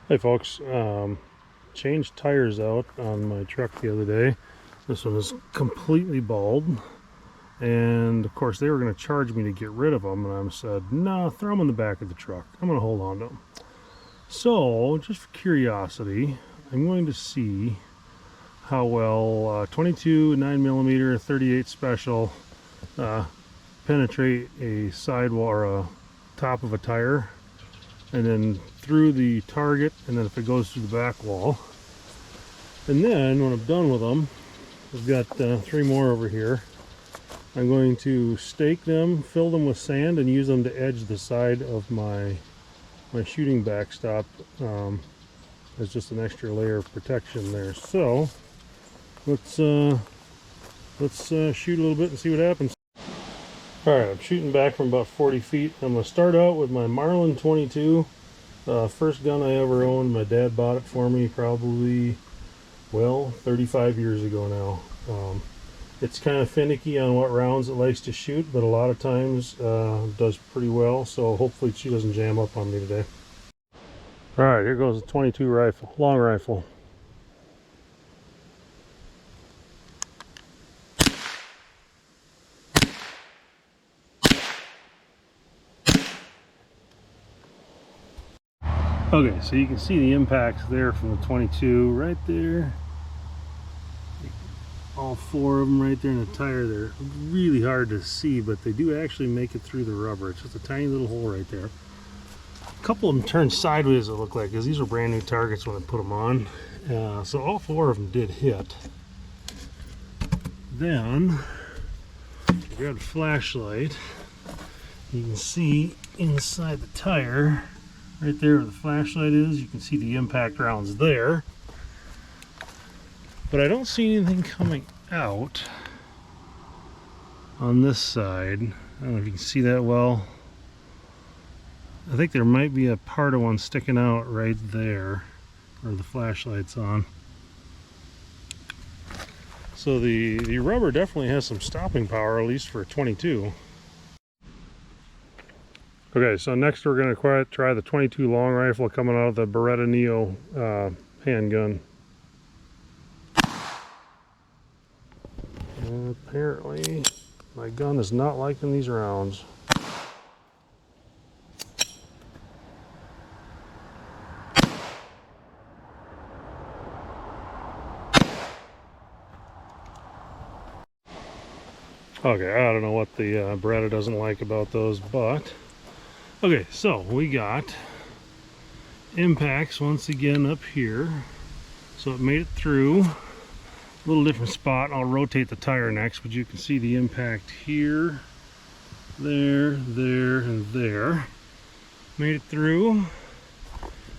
Hey folks, changed tires out on my truck the other day. This one is completely bald, and of course they were going to charge me to get rid of them, and I said, no, throw them in the back of the truck. I'm going to hold on to them. So, just for curiosity, I'm going to see how well 22 9mm 38 special penetrate a sidewall or a top of a tire, and then through the target, and then if it goes through the back wall. And then when I'm done with them, I've got 3 more over here. I'm going to stake them, fill them with sand, and use them to edge the side of my shooting backstop as just an extra layer of protection there. So let's shoot a little bit and see what happens. All right, I'm shooting back from about 40 feet. I'm going to start out with my Marlin 22. First gun I ever owned. My dad bought it for me probably, well, 35 years ago now. It's kind of finicky on what rounds it likes to shoot, but a lot of times does pretty well, so hopefully she doesn't jam up on me today. Alright, here goes the 22 rifle, long rifle. Okay, so you can see the impacts there from the 22 right there. All 4 of them right there in the tire. They're really hard to see, but they do actually make it through the rubber. It's just a tiny little hole right there. A couple of them turned sideways, it looked like, because these were brand new targets when I put them on. So all 4 of them did hit. Then I grabbed a flashlight. You can see inside the tire, right there where the flashlight is, you can see the impact rounds there. But I don't see anything coming out on this side. I don't know if you can see that well. I think there might be a part of one sticking out right there where the flashlight's on. So the rubber definitely has some stopping power, at least for a 22. Okay, so next we're going to try the 22 long rifle coming out of the Beretta Neo handgun. And apparently my gun is not liking these rounds. Okay, I don't know what the Beretta doesn't like about those, but okay, so we got impacts once again up here. So it made it through. A little different spot. I'll rotate the tire next, but you can see the impact here, there, and there. Made it through,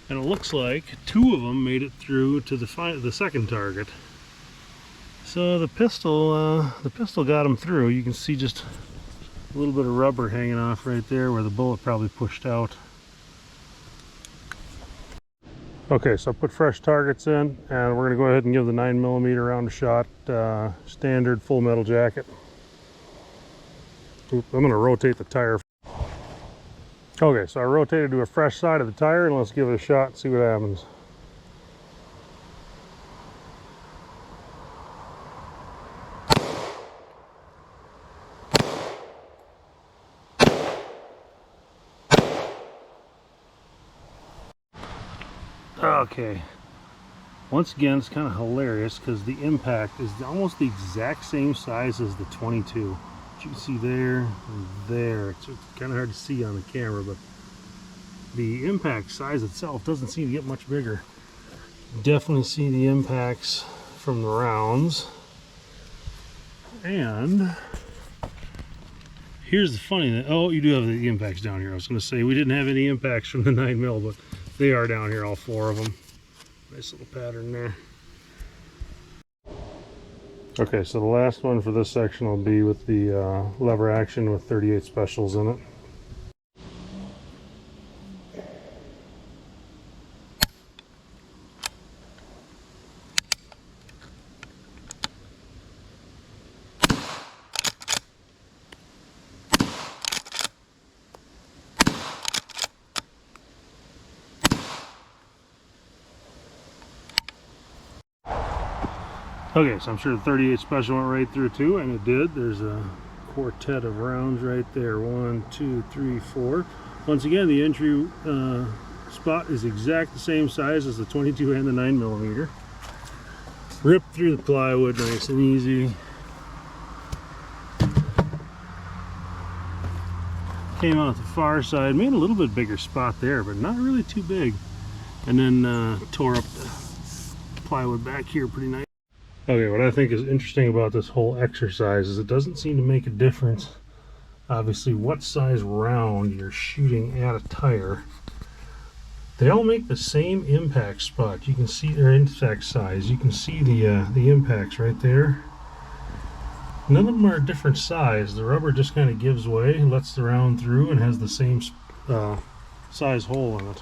and it looks like 2 of them made it through to the second target. So the pistol got them through. You can see just a little bit of rubber hanging off right there where the bullet probably pushed out. Okay, so I put fresh targets in, and we're going to go ahead and give the 9mm round a shot, standard full metal jacket. Oop, I'm going to rotate the tire. Okay, so I rotated to a fresh side of the tire, and let's give it a shot and see what happens. Okay, once again, it's kind of hilarious because the impact is almost the exact same size as the 22. You can see there and there. It's kind of hard to see on the camera, but the impact size itself doesn't seem to get much bigger. Definitely see the impacts from the rounds. And here's the funny thing. Oh, you do have the impacts down here. I was going to say we didn't have any impacts from the 9mm, but they are down here, all 4 of them. Nice little pattern there. Okay, so the last one for this section will be with the lever action with 38 specials in it. Okay, so I'm sure the 38 special went right through too, and it did. There's a quartet of rounds right there. 1, 2, 3, 4. Once again, the entry spot is exact the same size as the 22 and the 9mm. Ripped through the plywood nice and easy. Came out the far side, made a little bit bigger spot there, but not really too big. And then tore up the plywood back here pretty nice. Okay, what I think is interesting about this whole exercise is it doesn't seem to make a difference, obviously, what size round you're shooting at a tire. They all make the same impact spot. You can see their impact size. You can see the impacts right there. None of them are a different size. The rubber just kind of gives way, lets the round through, and has the same size hole in it.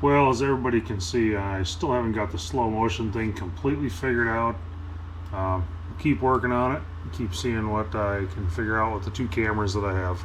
Well, as everybody can see, I still haven't got the slow motion thing completely figured out. Keep working on it. Keep seeing what I can figure out with the 2 cameras that I have.